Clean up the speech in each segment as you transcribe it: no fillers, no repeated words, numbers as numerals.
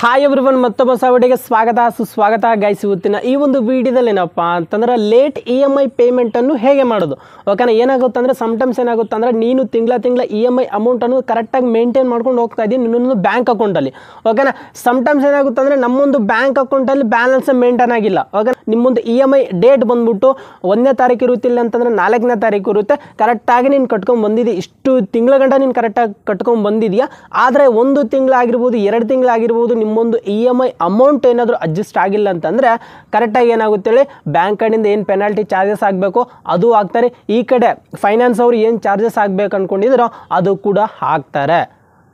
Hi everyone ಮತ್ತೊಬ್ಬ ವಿಡಿಯೋಗೆ ಸ್ವಾಗತ ಸುಸ್ವಾಗತ ಗೈಸ್. ಇವತ್ತಿನ ಈ ಒಂದು ವಿಡಿಯೋದಲ್ಲಿ ಏನಪ್ಪ ಅಂತಂದ್ರೆ ಲೇಟ್ EMI ಪೇಮೆಂಟನ್ನು ಹೇಗೆ ಮಾಡೋದು. ಓಕೆನಾ, ಏನಾಗುತ್ತೆ ಅಂದರೆ ಸಮ್ಟೈಮ್ಸ್ ಏನಾಗುತ್ತೆ ಅಂದರೆ ನೀನು ತಿಂಗಳ EMI ಅಮೌಂಟನ್ನು ಕರೆಕ್ಟಾಗಿ ಮೇಂಟೈನ್ ಮಾಡ್ಕೊಂಡು ಹೋಗ್ತಾ ಇದ್ದೀನಿ ನಿನ್ನೊಂದು ಬ್ಯಾಂಕ್ ಅಕೌಂಟಲ್ಲಿ. ಓಕೆನಾ, ಸಮ್ಟೈಮ್ಸ್ ಏನಾಗುತ್ತೆ ಅಂದರೆ ನಮ್ಮೊಂದು ಬ್ಯಾಂಕ್ ಅಕೌಂಟಲ್ಲಿ ಬ್ಯಾಲೆನ್ಸ್ ಮೇಂಟೈನ್ ಆಗಿಲ್ಲ. ಓಕೆ, ನಿಮ್ಮೊಂದು EMI ಡೇಟ್ ಬಂದುಬಿಟ್ಟು 1ನೇ ತಾರೀಕು ಇರುತ್ತಿಲ್ಲ ಅಂತಂದರೆ 4ನೇ ತಾರೀಕು ಇರುತ್ತೆ. ಕರೆಕ್ಟಾಗಿ ನೀನು ಕಟ್ಕೊಂಡು ಬಂದಿದ್ದೀಯ, ಇಷ್ಟು ತಿಂಗಳ ಗಂಟ ನೀನು ಕರೆಕ್ಟಾಗಿ ಕಟ್ಕೊಂಡು ಬಂದಿದೆಯಾ. ಆದರೆ 1 ತಿಂಗಳಾಗಿರ್ಬೋದು 2 ತಿಂಗಳಾಗಿರ್ಬೋದು ನಿಮ್ಮೊಂದು EMI ಅಮೌಂಟ್ ಏನಾದರೂ ಅಡ್ಜಸ್ಟ್ ಆಗಿಲ್ಲ ಅಂತಂದರೆ ಕರೆಕ್ಟಾಗಿ ಏನಾಗುತ್ತೆ ಹೇಳಿ, ಬ್ಯಾಂಕ್ ಕಡೆಯಿಂದ ಏನು ಪೆನಾಲ್ಟಿ ಚಾರ್ಜಸ್ ಆಗಬೇಕು ಅದು ಹಾಕ್ತಾರೆ. ಈ ಕಡೆ ಫೈನಾನ್ಸ್ ಅವರು ಏನು ಚಾರ್ಜಸ್ ಆಗಬೇಕು ಅಂದ್ಕೊಂಡಿದ್ರೋ ಅದು ಕೂಡ ಹಾಕ್ತಾರೆ.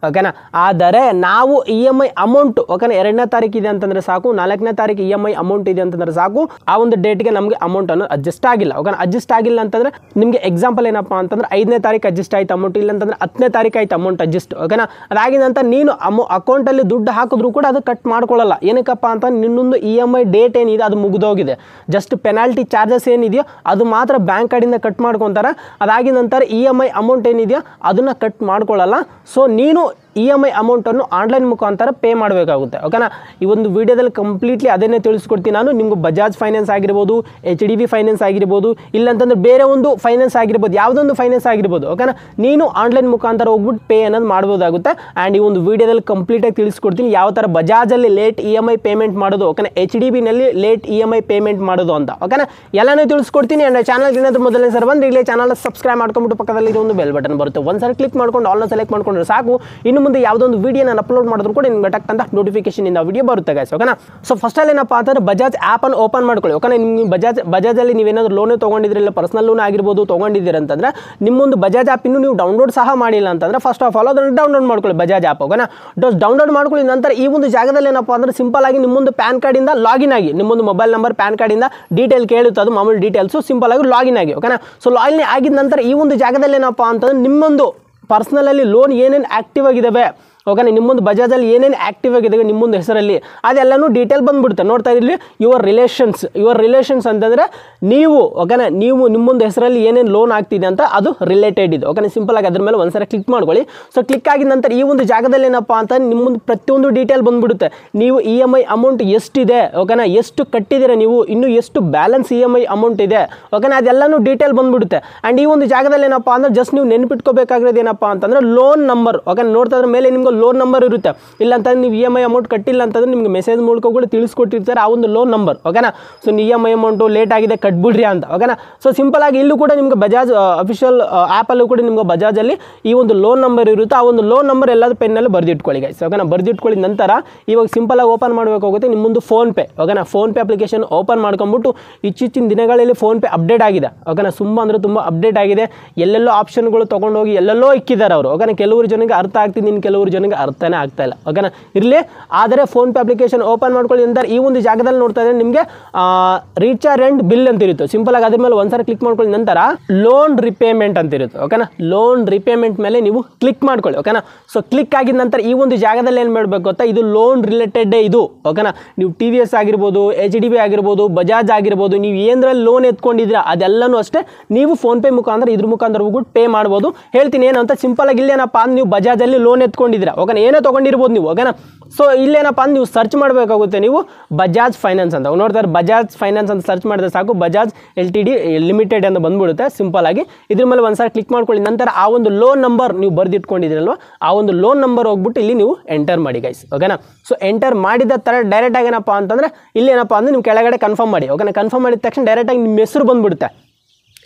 ಓಕೆನಾ, ಆದರೆ ನಾವು EMI ಅಮೌಂಟು ಓಕೆನಾ 2ನೇ ತಾರೀಕು ಇದೆ ಅಂತಂದರೆ ಸಾಕು, 4ನೇ ತಾರೀಕು EMI ಅಮೌಂಟ್ ಇದೆ ಅಂತಂದರೆ ಸಾಕು, ಆ ಒಂದು ಡೇಟ್ಗೆ ನಮಗೆ ಅಮೌಂಟನ್ನು ಅಡ್ಜಸ್ಟ್ ಆಗಿಲ್ಲ. ಓಕೆನಾ, ಅಡ್ಜಸ್ಟ್ ಆಗಿಲ್ಲ ಅಂತಂದರೆ ನಿಮಗೆ ಎಕ್ಸಾಂಪಲ್ ಏನಪ್ಪ ಅಂತಂದರೆ 5ನೇ ತಾರೀಕು ಅಡ್ಜಸ್ಟ್ ಆಯ್ತು ಅಮೌಂಟ್, ಇಲ್ಲ ಅಂತಂದರೆ 10ನೇ ತಾರೀಕು ಆಯ್ತು ಅಮೌಂಟ್ ಅಡ್ಜಸ್ಟ್. ಓಕೆನಾ, ಅದಾಗಿದ ನಂತರ ನೀನು ಅಕೌಂಟಲ್ಲಿ ದುಡ್ಡು ಹಾಕಿದ್ರೂ ಕೂಡ ಅದು ಕಟ್ ಮಾಡ್ಕೊಳ್ಳಲ್ಲ. ಏನಕ್ಕಪ್ಪ ಅಂತ ನಿನ್ನೊಂದು EMI ಡೇಟ್ ಏನಿದೆ ಅದು ಮುಗಿದೋಗಿದೆ. ಜಸ್ಟ್ ಪೆನಾಲ್ಟಿ ಚಾರ್ಜಸ್ ಏನಿದೆಯೋ ಅದು ಮಾತ್ರ ಬ್ಯಾಂಕ್ ಕಡೆಯಿಂದ ಕಟ್ ಮಾಡ್ಕೊತಾರೆ. ಅದಾಗಿದ ನಂತರ EMI ಅಮೌಂಟ್ ಏನಿದೆಯೋ ಅದನ್ನು ಕಟ್ ಮಾಡ್ಕೊಳ್ಳಲ್ಲ. ಸೊ ನೀನು EMI ಅಮೌಂಟನ್ನು ಆನ್ಲೈನ್ ಮುಖಾಂತರ ಪೇ ಮಾಡಬೇಕಾಗುತ್ತೆ. ಓಕೆನಾ, ಈ ಒಂದು ವಿಡಿಯೋದಲ್ಲಿ ಕಂಪ್ಲೀಟ್ಲಿ ಅದನ್ನೇ ತಿಳಿಸ್ಕೊಡ್ತೀನಿ ನಾನು. ನಿಮ್ಗೆ ಬಜಾಜ್ ಫೈನಾನ್ಸ್ ಆಗಿರ್ಬೋದು, HDB ಫೈನಾನ್ಸ್ ಆಗಿರ್ಬೋದು, ಇಲ್ಲಾಂತಂದ್ರೆ ಬೇರೆ ಒಂದು ಫೈನಾನ್ಸ್ ಆಗಿರ್ಬೋದು, ಯಾವುದೊಂದು ಫೈನಾನ್ಸ್ ಆಗಿರ್ಬೋದು. ಓಕೆನಾ, ನೀನು ಆನ್ಲೈನ್ ಮುಖಾಂತರ ಹೋಗ್ಬಿಟ್ಟು ಪೇ ಅನ್ನೋದು ಮಾಡ್ಬೋದಾಗುತ್ತೆ. ಆ್ಯಂಡ್ ಈ ಒಂದು ವಿಡಿಯೋದಲ್ಲಿ ಕಂಪ್ಲೀಟಾಗಿ ತಿಳಿಸ್ಕೊಡ್ತೀನಿ ಯಾವ ಥರ ಬಜಾಜಲ್ಲಿ ಲೇಟ್ EMI ಪೇಮೆಂಟ್ ಮಾಡೋದು, ಓಕೆನಾ HDBನಲ್ಲಿ ಲೇಟ್ EMI ಪೇಮೆಂಟ್ ಮಾಡೋದು ಅಂತ. ಓಕೆನಾ, ಎಲ್ಲನೂ ತಿಳಿಸ್ಕೊಡ್ತೀನಿ. ಆ್ಯಂಡ್ ಚಾನಲ್ಗೆ ಏನಾದರೂ ಮೊದಲನೇ ಸರ್ ಬಂದು ಈಗಲೇ ಚಾನಲ್ ಸಬ್ಸ್ಕ್ರೈಬ್ ಮಾಡ್ಕೊಂಬಿಟ್ಟು ಪಕ್ಕದಲ್ಲಿ ಒಂದು ಬೆಲ್ ಬಟನ್ ಬರುತ್ತೆ, ಒಂದ್ಸರಿ ಕ್ಲಿಕ್ ಮಾಡ್ಕೊಂಡು ಆಲ್ನ ಸೆಲೆಕ್ಟ್ ಮಾಡ್ಕೊಂಡ್ರೆ ಸಾಕು. ಇನ್ನು ಮುಂದೆ ಯಾವುದೊಂದು ವಿಡಿಯೋ ನಾನು ಅಪ್ಲೋಡ್ ಮಾಡಿದ್ರು ಕೂಡ ನಿಮ್ಗೆ ಟಕ್ ಅಂತ ನೋಟಿಫಿಕೇಶನ್ ಇಂದ ವಿಡಿಯೋ ಬರುತ್ತೆ ಗೈಸ್. ಓಕೆನಾ, ಸೊ ಫಸ್ಟಲ್ಲಿ ಏನಪ್ಪ ಅಂತಂದ್ರೆ ಬಜಾಜ್ ಆ್ಯಪನ್ನು ಓಪನ್ ಮಾಡ್ಕೊಳ್ಳಿ. ಓಕೆನಾ, ನಿಮ್ಗೆ ಬಜಾಜಲ್ಲಿ ನೀವೇನಾದರೂ ಲೋನೇ ತೊಗೊಂಡಿದ್ರೆ, ಇಲ್ಲ ಪರ್ಸನಲ್ ಲೋನ್ ಆಗಿರ್ಬೋದು ತೊಗೊಂಡಿದ್ದೀರ ಅಂತಂದರೆ ನಿಮ್ಮೊಂದು ಬಜಾಜ್ ಆ್ಯಪ್ ಇನ್ನೂ ನೀವು ಡೌನ್ಲೋಡ್ ಸಹ ಮಾಡಿಲ್ಲ ಅಂತಂದರೆ ಫಸ್ಟ್ ಆಫ್ ಆಲ್ ಅದನ್ನು ಡೌನ್ಲೋಡ್ ಮಾಡ್ಕೊಳ್ಳಿ ಬಜಾಜ್ ಆ್ಯಪ್. ಓಕೆನಾ, ಡೌನ್ಲೋಡ್ ಮಾಡ್ಕೊಳ್ಳಿ. ನಂತರ ಈ ಒಂದು ಜಾಗದಲ್ಲಿ ಏನಪ್ಪ ಅಂದರೆ ಸಿಂಪಲ್ ಆಗಿ ನಿಮ್ಮೊಂದು ಪ್ಯಾನ್ ಕಾರ್ಡಿಂದ ಲಾಗಿನ್ ಆಗಿ, ನಿಮ್ಮೊಂದು ಮೊಬೈಲ್ ನಂಬರ್ ಪ್ಯಾನ್ ಕಾರ್ಡಿಂದ ಡೀಟೇಲ್ ಕೇಳುತ್ತೆ, ಅದು ಮಾಮೂಲಿ ಡೀಟೇಲ್ಸು, ಸಿಂಪಲ್ ಆಗಿ ಲಾಗಿನ್ ಆಗಿ. ಓಕೆನಾ, ಸೊ ಲಾಗಿನ್ ಆಗಿದ ನಂತರ ಈ ಒಂದು ಜಾಗದಲ್ಲಿ ಏನಪ್ಪ ಅಂತಂದ್ರೆ ನಿಮ್ಮೊಂದು ಪರ್ಸ್ನಲಲ್ಲಿ ಲೋನ್ ಏನೇನು ಆ್ಯಕ್ಟಿವ್ ಆಗಿದ್ದಾವೆ, ಓಕೆನಾ ನಿಮ್ಮೊಂದು ಬಜಾಜಲ್ಲಿ ಏನೇನು ಆ್ಯಕ್ಟಿವ್ ಆಗಿದೆ ನಿಮ್ಮೊಂದು ಹೆಸರಲ್ಲಿ ಅದೆಲ್ಲನೂ ಡೀಟೇಲ್ ಬಂದುಬಿಡುತ್ತೆ. ನೋಡ್ತಾ ಇದ್ರಲ್ಲಿ ಯುವರ್ ರಿಲೇಷನ್ಸ್ ಅಂತಂದರೆ ನೀವು, ಓಕೆನಾ ನೀವು ನಿಮ್ಮೊಂದು ಹೆಸರಲ್ಲಿ ಏನೇನು ಲೋನ್ ಆಗ್ತಿದೆ ಅಂತ ಅದು ರಿಲೇಟೆಡ್ ಇದೆ. ಓಕೆನಾ, ಸಿಂಪಲ್ ಆಗಿ ಅದ್ರ ಮೇಲೆ ಒಂದ್ಸರಿ ಕ್ಲಿಕ್ ಮಾಡ್ಕೊಳ್ಳಿ. ಸೊ ಕ್ಲಿಕ್ ಆಗಿದ ನಂತರ ಈ ಒಂದು ಜಾಗದಲ್ಲಿ ಏನಪ್ಪ ಅಂತ ನಿಮ್ಮೊಂದು ಪ್ರತಿಯೊಂದು ಡೀಟೇಲ್ ಬಂದುಬಿಡುತ್ತೆ. ನೀವು EMI ಅಮೌಂಟ್ ಎಷ್ಟಿದೆ, ಓಕೆನಾ ಎಷ್ಟು ಕಟ್ಟಿದ್ದೀರಾ ನೀವು, ಇನ್ನೂ ಎಷ್ಟು ಬ್ಯಾಲೆನ್ಸ್ EMI ಅಮೌಂಟ್ ಇದೆ, ಓಕೆನಾ ಅದೆಲ್ಲನೂ ಡೀಟೇಲ್ ಬಂದುಬಿಡುತ್ತೆ. ಆ್ಯಂಡ್ ಈ ಒಂದು ಜಾಗದಲ್ಲಿ ಏನಪ್ಪ ಅಂದರೆ ಜಸ್ಟ್ ನೀವು ನೆನ್ಪಿಟ್ಕೋಬೇಕಾಗಿರೋದು ಏನಪ್ಪ ಅಂತಂದರೆ ಲೋನ್ ನಂಬರ್. ಓಕೆನಾ, ನೋಡ್ತಾ ಇದ್ರ ಮೇಲೆ ನಿಮ್ಗೆ ಲೋನ್ ನಂಬರ್ ಇರುತ್ತೆ. ಇಲ್ಲ ಅಂತಂದ್ರೆ ನೀವು EMI ಅಮೌಂಟ್ ಕಟ್ಟಿಲ್ಲ ಅಂತಂದ್ರೆ ನಿಮಗೆ ಮೆಸೇಜ್ ಮೂಲಕ ಕೂಡ ತಿಳಿಸ್ಕೊಟ್ಟಿರ್ತಾರೆ ಆ ಒಂದು ಲೋನ್ ನಂಬರ್. ಓಕೆನಾ, ಸೊ EMI ಅಮೌಂಟು ಲೇಟ್ ಆಗಿದೆ ಕಟ್ಬಿಡ್ರಿ ಅಂತ. ಓಕೆನಾ, ಸೊ ಸಿಂಪಲ್ ಆಗಿ ಇಲ್ಲೂ ಕೂಡ ನಿಮ್ಗೆ ಬಜಾಜ್ ಅಫಿಷಿಯಲ್ ಆ್ಯಪಲ್ಲೂ ಕೂಡ ನಿಮ್ಗೆ ಬಜಾಜಲ್ಲಿ ಈ ಒಂದು ಲೋನ್ ನಂಬರ್ ಇರುತ್ತೆ. ಆ ಒಂದು ಲೋನ್ ನಂಬರ್ ಎಲ್ಲಾದ್ರೂ ಪೆನ್ನಲ್ಲಿ ಬರೆದಿಟ್ಕೊಳ್ಳಿ ಗೈಸ್. ಓಕೆನಾ, ಬರೆದಿಟ್ಕೊಳ್ಳಿ. ನಂತರ ಇವಾಗ ಸಿಂಪಲ್ ಆಗಿ ಓಪನ್ ಮಾಡಬೇಕಾಗುತ್ತೆ ನಿಮ್ಮೊಂದು ಫೋನ್ಪೇ. ಓಕೆನಾ, ಫೋನ್ಪೇ ಅಪ್ಲಿಕೇಶನ್ ಓಪನ್ ಮಾಡ್ಕೊಂಬಿಟ್ಟು ಇತ್ತೀಚಿನ ದಿನಗಳಲ್ಲಿ ಫೋನ್ಪೇ ಅಪ್ಡೇಟ್ ಆಗಿದೆ. ಓಕೆನಾ, ತುಂಬ ಅಪ್ಡೇಟ್ ಆಗಿದೆ. ಎಲ್ಲೆಲ್ಲೋ ಆಪ್ಷನ್ಗಳು ತೊಗೊಂಡೋಗಿ ಎಲ್ಲೆಲ್ಲೋ ಇಕ್ಕಿದ್ದಾರೆ ಅವರು. ಓಕೆನಾ, ಕೆಲವರು ಜನಕ್ಕೆ ಅರ್ಥ ಆಗ್ತಿದೆ, ಇನ್ನು ಕೆಲವರು ಜನಕ್ಕೆ ಅರ್ಥನೇ ಆಗ್ತಾ ಇಲ್ಲ. ಓಕೆನಾ, ಇರಲಿ. ಆದರೆ ಫೋನ್ಪೇ ಅಪ್ಲಿಕೇಶನ್ ಓಪನ್ ಮಾಡ್ಕೊಳ್ಳಿ. ನಂತರ ಈ ಒಂದು ಜಾಗದಲ್ಲಿ ನೋಡ್ತಾ ಇದ್ರೆ ನಿಮಗೆ ರೀಚಾರ್ಜ್ ಆ್ಯಂಡ್ ಬಿಲ್ ಅಂತ ಇರುತ್ತೆ. ಸಿಂಪಲ್ ಆಗಿ ಅದ್ರ ಮೇಲೆ ಒಂದ್ಸರಿ ಕ್ಲಿಕ್ ಮಾಡ್ಕೊಳ್ಳಿ. ನಂತರ ಲೋನ್ ರಿಪೇಮೆಂಟ್ ಅಂತ ಇರುತ್ತೆ. ಓಕೆನಾ, ಲೋನ್ ರಿಪೇಮೆಂಟ್ ಮೇಲೆ ನೀವು ಕ್ಲಿಕ್ ಮಾಡ್ಕೊಳ್ಳಿ. ಓಕೆನಾ, ಸೊ ಕ್ಲಿಕ್ ಆಗಿದ ನಂತರ ಈ ಒಂದು ಜಾಗದಲ್ಲಿ ಏನು ಮಾಡಬೇಕು ಗೊತ್ತಾ, ಇದು ಲೋನ್ ರಿಲೇಟೆಡ್ ಇದು. ಓಕೆನಾ, ನೀವು TVS ಆಗಿರ್ಬೋದು, HDB ಆಗಿರ್ಬೋದು, ಬಜಾಜ್ ಆಗಿರ್ಬೋದು, ನೀವು ಏನರಲ್ಲಿ ಲೋನ್ ಎತ್ಕೊಂಡಿದ್ದೀರಾ ಅದೆಲ್ಲನೂ ಅಷ್ಟೇ ನೀವು ಫೋನ್ಪೇ ಮುಖಾಂತರ ಇದ್ರ ಮುಖಾಂತರ ಹೋಗ್ಬಿಟ್ಟು ಪೇ ಮಾಡ್ಬೋದು. ಹೇಳ್ತೀನಿ ಏನಂತ. ಸಿಂಪಲ್ ಆಗಿ ಇಲ್ಲೇನಪ್ಪ ಅಂದ್ರೆ ನೀವು ಬಜಾಜಲ್ಲಿ ಲೋನ್ ಎತ್ಕೊಂಡಿದ್ದೀರಾ, ಓಕೆನಾ ಏನೋ ತೊಗೊಂಡಿರ್ಬೋದು ನೀವು. ಓಕೆನಾ, ಸೊ ಇಲ್ಲೇನಪ್ಪ ಅಂದ್ರೆ ನೀವು ಸರ್ಚ್ ಮಾಡಬೇಕಾಗುತ್ತೆ ನೀವು ಬಜಾಜ್ ಫೈನಾನ್ಸ್ ಅಂತ. ನೋಡ್ತಾರೆ ಬಜಾಜ್ ಫೈನಾನ್ಸ್ ಅಂತ ಸರ್ಚ್ ಮಾಡಿದ್ರೆ ಸಾಕು, ಬಜಾಜ್ LTD ಲಿಮಿಟೆಡ್ ಅಂತ ಬಂದ್ಬಿಡುತ್ತೆ. ಸಿಂಪಲ್ ಆಗಿ ಇದ್ರ ಮೇಲೆ ಒಂದ್ಸರಿ ಕ್ಲಿಕ್ ಮಾಡ್ಕೊಳ್ಳಿ. ನಂತರ ಆ ಒಂದು ಲೋನ್ ನಂಬರ್ ನೀವು ಬರೆದಿಟ್ಕೊಂಡಿದ್ದೀರಲ್ವ ಆ ಒಂದು ಲೋನ್ ನಂಬರ್ ಹೋಗ್ಬಿಟ್ಟು ಇಲ್ಲಿ ನೀವು ಎಂಟರ್ ಮಾಡಿ ಗೈಸ್. ಓಕೆನಾ, ಸೊ ಎಂಟರ್ ಮಾಡಿದ ಥರ ಡೈರೆಕ್ಟಾಗಿ ಏನಪ್ಪ ಅಂತಂದರೆ ಇಲ್ಲಿ ಏನಪ್ಪ ಅಂದರೆ ನೀವು ಕೆಳಗಡೆ ಕನ್ಫರ್ಮ್ ಮಾಡಿ. ಓಕೆನಾ, ಕನ್ಫರ್ಮ್ ಮಾಡಿದ ತಕ್ಷಣ ಡೈರೆಕ್ಟಾಗಿ ನಿಮ್ಮ ಹೆಸರು ಬಂದುಬಿಡುತ್ತೆ,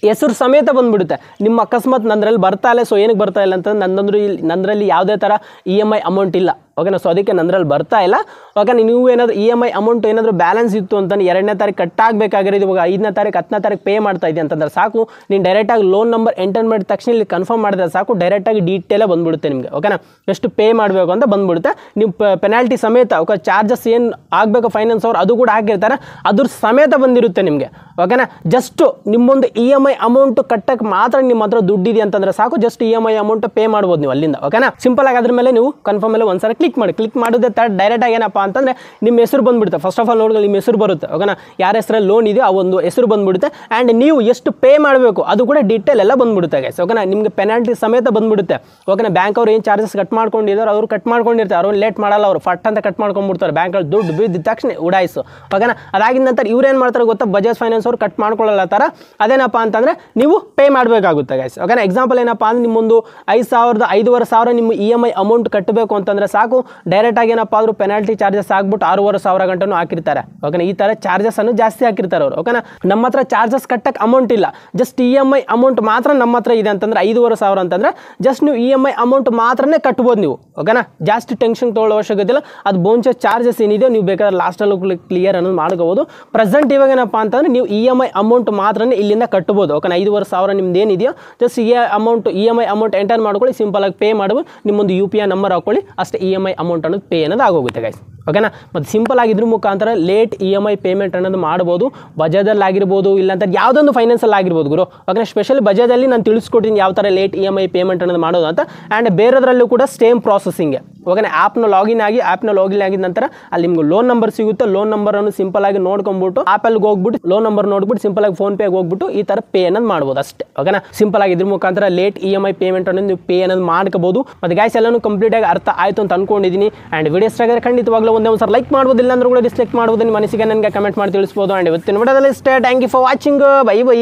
ಹೆಸರು ಸಮೇತ ಬಂದುಬಿಡುತ್ತೆ. ನಿಮ್ಮ ಅಕಸ್ಮಾತ್ ನಂದರಲ್ಲಿ ಬರ್ತಾ ಇಲ್ಲ, ಸೊ ಏನಕ್ಕೆ ಬರ್ತಾ ಇಲ್ಲ ಅಂತಂದ್ರೆ ನಂದರಲ್ಲಿ ಯಾವುದೇ ಥರ EMI ಅಮೌಂಟ್ ಇಲ್ಲ. ಓಕೆನಾ, ಸೊ ಅದಕ್ಕೆ ನಂದರಲ್ಲಿ ಬರ್ತಾ ಇಲ್ಲ. ಓಕೆನಾ, ನೀವು ಏನಾದರೂ EMI ಅಮೌಂಟ್ ಏನಾದರೂ ಬ್ಯಾಲೆನ್ಸ್ ಇತ್ತು ಅಂತಂದ್ರೆ 2ನೇ ತಾರೀಕು ಕಟ್ಟಾಗಬೇಕಾಗಿರೋದು, ಇವಾಗ 5ನೇ ತಾರೀಕು 10ನೇ ತಾರೀಕು ಪೇ ಮಾಡ್ತಾ ಇದೆ ಅಂತಂದ್ರೆ ಸಾಕು, ನೀನು ಡೈರೆಕ್ಟಾಗಿ ಲೋನ್ ನಂಬರ್ ಎಂಟರ್ ಮಾಡಿದ ತಕ್ಷಣ ಇಲ್ಲಿ ಕನ್ಫರ್ಮ್ ಮಾಡಿದ್ರೆ ಸಾಕು, ಡೈರೆಕ್ಟಾಗಿ ಡೀಟೇಲೇ ಬಂದುಬಿಡುತ್ತೆ ನಿಮಗೆ. ಓಕೆನಾ, ಎಷ್ಟು ಪೇ ಮಾಡಬೇಕು ಅಂತ ಬಂದುಬಿಡುತ್ತೆ. ನೀವು ಪೆನಾಲ್ಟಿ ಸಮೇತ, ಓಕೆ ಚಾರ್ಜಸ್ ಏನು ಆಗಬೇಕು ಫೈನಾನ್ಸ್ ಅವ್ರು ಅದು ಕೂಡ ಹಾಕಿರ್ತಾರೆ, ಅದ್ರ ಸಮೇತ ಬಂದಿರುತ್ತೆ ನಿಮಗೆ. ಓಕೆನಾ. ಜಸ್ಟ್ ನಿಮ್ಮೊಂದು EMI ಅಮೌಂಟ್ ಕಟ್ಟಕ್ಕೆ ಮಾತ್ರ ನಿಮ್ಮ ಹತ್ರ ದುಡ್ಡಿದೆ ಅಂತಂದ್ರೆ ಸಾಕು, ಜಸ್ಟ್ EMI ಅಮೌಂಟ್ ಪೇ ಮಾಡ್ಬೋದು ನೀವು ಅಲ್ಲಿಂದ. ಓಕೆನಾ. ಸಿಂಪಲ್ ಆಗಿ ಅದ್ರ ಮೇಲೆ ನೀವು ಕನ್ಫರ್ಮ್ ಮೇಲೆ ಒಂದ್ಸಲ ಕ್ಲಿಕ್ ಮಾಡಿದ್ರೆ ಡೈರೆಕ್ಟ್ ಆಗಿ ಏನಪ್ಪ ಅಂತಂದ್ರೆ ನಿಮ್ಮ ಹೆಸರು ಬಂದ್ಬಿಡುತ್ತೆ. ಫಸ್ಟ್ ಆಫ್ ಆಲ್ ನೋಡಿ ನಿಮ್ಮ ಹೆಸರು ಬರುತ್ತೆ. ಓಕೆನಾ. ಯಾರ ಹೆಸರಲ್ಲಿ ಲೋನ್ ಇದೆ ಆ ಒಂದು ಹೆಸರು ಬಂದ್ಬಿಡುತ್ತೆ. ಆ್ಯಂಡ್ ನೀವು ಎಷ್ಟು ಪೇ ಮಾಡಬೇಕು ಅದು ಕೂಡ ಡೀಟೇಲ್ ಎಲ್ಲ ಬಂದ್ಬಿಡುತ್ತೆ ಗೈಸ್. ಓಕೆನಾ. ನಿಮಗೆ ಪೆನಾಲ್ಟಿ ಸಮೇತ ಬಂದ್ಬಿಡುತ್ತೆ. ಓಕೆನಾ. ಬ್ಯಾಂಕ್ ಅವ್ರು ಏನು ಚಾರ್ಜಸ್ ಕಟ್ ಮಾಡ್ಕೊಂಡಿದ್ದಾರೆ ಅವ್ರು ಕಟ್ ಮಾಡ್ಕೊಂಡಿರ್ತಾರೆ, ಅವ್ರು ಲೇಟ್ ಮಾಡಲ್ಲ, ಅವರು ಫಟ್ ಅಂತ ಕಟ್ ಮಾಡ್ಕೊಂಡ್ಬಿಡ್ತಾರೆ. ಬ್ಯಾಂಕಲ್ಲಿ ದುಡ್ಡು ಬಿದ್ದ ತಕ್ಷಣ ಉಡಾಯಿಸು. ಓಕೆನಾ. ಅದಾಗಿದ ನಂತರ ಇವ್ರು ಏನು ಮಾಡ್ತಾರೆ ಗೊತ್ತಾ, ಬಜಾಜ್ ಫೈನಾನ್ಸ್ ಅವ್ರು ಕಟ್ ಮಾಡ್ಕೊಳ್ಳಲ್ಲ ಥರ ಅದೇನಪ್ಪ ಅಂತಂದರೆ ನೀವು ಪೇ ಮಾಡಬೇಕಾಗುತ್ತೆ ಗೈಸ್. ಓಕೆನಾ. ಎಕ್ಸಾಂಪಲ್ ಏನಪ್ಪ ಅಂದ್ರೆ ನಿಮ್ಮೊಂದು 5,000 ನಿಮ್ಮ EMI ಅಮೌಂಟ್ ಕಟ್ಟಬೇಕು ಅಂತಂದರೆ ಸಾಕು, ಡೈರೆಕ್ಟಾಗಿ ಏನಪ್ಪ ಆದರೂ ಪೆನಾಲ್ಟಿ ಚಾರ್ಜಸ್ ಆಗ್ಬಿಟ್ಟು 6,500 ಗಂಟೆನೂ ಹಾಕಿರ್ತಾರೆ. ಓಕೆನಾ. ಈ ಥರ ಚಾರ್ಜಸ್ ಅನ್ನು ಜಾಸ್ತಿ ಹಾಕಿರ್ತಾರೆ ಅವರು. ಓಕೆನಾ. ನಮ್ಮ ಹತ್ರ ಚಾರ್ಜಸ್ ಕಟ್ಟಕ್ಕೆ ಅಮೌಂಟ್ ಇಲ್ಲ, ಜಸ್ಟ್ EMI ಅಮೌಂಟ್ ಮಾತ್ರ ನಮ್ಮ ಹತ್ರ ಇದೆ ಅಂತಂದ್ರೆ 5,500 ಅಂತಂದರೆ ಜಸ್ಟ್ ನೀವು EMI ಅಮೌಂಟ್ ಮಾತ್ರನೇ ಕಟ್ಬೋದು ನೀವು. ಓಕೆನಾ. ಜಾಸ್ತಿ ಟೆನ್ಷನ್ ತೊಗೊಳ್ಳೋ ಅವಶ್ಯಕತೆ ಇಲ್ಲ. ಅದು ಬೋನ್ಸ್ ಚಾರ್ಜಸ್ ಏನಿದೆ ನೀವು ಬೇಕಾದ್ರೆ ಲಾಸ್ಟಲ್ಲೂ ಕ್ಲಿಯರ್ ಅನ್ನೋದು ಮಾಡ್ಕೋಬೋದು. ಪ್ರೆಸೆಂಟ್ ಇವಾಗ ಏನಪ್ಪ ಅಂತಂದ್ರೆ ನೀವು EMI ಅಮೌಂಟ್ ಮಾತ್ರನೇ ಇಲ್ಲಿಂದ ಕಟ್ಬೋದು. ಓಕೆನಾ. 5,500 ನಿಮ್ದು ಏನಿದೆಯೋ ಜಸ್ಟ್ EMI ಅಮೌಂಟ್ ಎಂಟರ್ ಮಾಡ್ಕೊಳ್ಳಿ, ಸಿಂಪಲ್ ಆಗಿ ಪೇ ಮಾಡ್ಬೋದು. ನಿಮ್ಮೊಂದು UPI ನಂಬರ್ ಹಾಕೊಳ್ಳಿ, ಅಷ್ಟೇ EMI ಅಮೌಂಟ್ ಅನ್ನೋದು ಪೇ ಅನ್ನೋದು ಆಗೋಗುತ್ತೆ ಗೈಸ್. ಓಕೆನಾ. ಮತ್ತು ಸಿಂಪಲ್ ಆಗಿದ್ರ ಮುಖಾಂತರ ಲೇಟ್ EMI ಪೇಮೆಂಟ್ ಅನ್ನೋದು ಮಾಡ್ಬೋದು. ಬಜಾಜಲ್ಲಿ ಆಗಿರ್ಬೋದು, ಇಲ್ಲಾಂತ ಯಾವುದೊಂದು ಫೈನಾನ್ಸಲ್ಲಿ ಆಗಿರ್ಬೋದು ಗುರು. ಓಕೆನಾ. ಸ್ಪೆಷಲಿ ಬಜಾಜಲ್ಲಿ ನಾನು ತಿಳಿಸ್ಕೊಡ್ತೀನಿ ಯಾವ ಥರ ಲೇಟ್ EMI ಪೇಮೆಂಟ್ ಅನ್ನೋದು ಮಾಡೋದು ಅಂತ. ಆ್ಯಂಡ್ ಬೇರೆದ್ರಲ್ಲೂ ಕೂಡ ಸೇಮ್ ಪ್ರಾಸೆಸಿಂಗೆ. ಓಕೆನಾ. ಆ್ಯಪ್ನ ಲಾಗಿನ್ ಆಗಿದ ನಂತರ ಅಲ್ಲಿ ನಿಮ್ಗೆ ಲೋನ್ ನಂಬರ್ ಸಿಗುತ್ತೆ. ಲೋನ್ ನಂಬರನ್ನು ಸಿಂಪಲ್ ಆಗಿ ನೋಡ್ಕೊಂಡ್ಬಿಟ್ಟು ಆ್ಯಪಲ್ಗೆ ಹೋಗ್ಬಿಟ್ಟು ಲೋನ್ ನಂಬರ್ ನೋಡ್ಬಿಟ್ಟು ಸಿಂಪಲ್ ಆಗಿ ಫೋನ್ಪೇಗೆ ಹೋಗ್ಬಿಟ್ಟು ಈ ಥರ ಪೇ ಅನ್ನೋದು ಮಾಡ್ಬೋದು ಅಷ್ಟೇ. ಓಕೆನಾ. ಸಿಂಪಲ್ ಆಗಿ ಇದ್ರ ಮುಖಾಂತರ ಲೇಟ್ EMI ಪೇಮೆಂಟ್ ಅನ್ನೋದು ನೀವು ಪೇ ಅನ್ನೋದು ಮಾಡ್ಕೋಬೋದು. ಮತ್ತು ಗೈಸ್ ಎಲ್ಲನೂ ಕಂಪ್ಲೀಟಾಗಿ ಅರ್ಥ ಆಯಿತು ಅಂತ ಅನ್ಕೊಂಡಿದ್ದೀನಿ. ಆ್ಯಂಡ್ ವಿಡಿಯೋ ಇಷ್ಟ ಆಗಿದ್ರೆ ಖಂಡಿತವಾಗ್ಲೂ ಒಂದು ಸರ್ ಲೈಕ್ ಮಾಡ್ಬೋದು, ಇಲ್ಲ ಅಂದ್ರೂ ಕೂಡ ಡಿಸ್ಲೈಕ್ ಮಾಡ್ಬೋದು. ನಿಮ್ಮ ಮನಸ್ಸಿಗೆ ನನಗೆ ಕಮೆಂಟ್ ಮಾಡಿ ತಿಳಿಸ್ಬೋದು. ಆ್ಯಂಡ್ ಇವತ್ತಿನ ವಿಡಿಯೋದಲ್ಲಿ ಇಷ್ಟೇ. Thank you for watching. Bye by.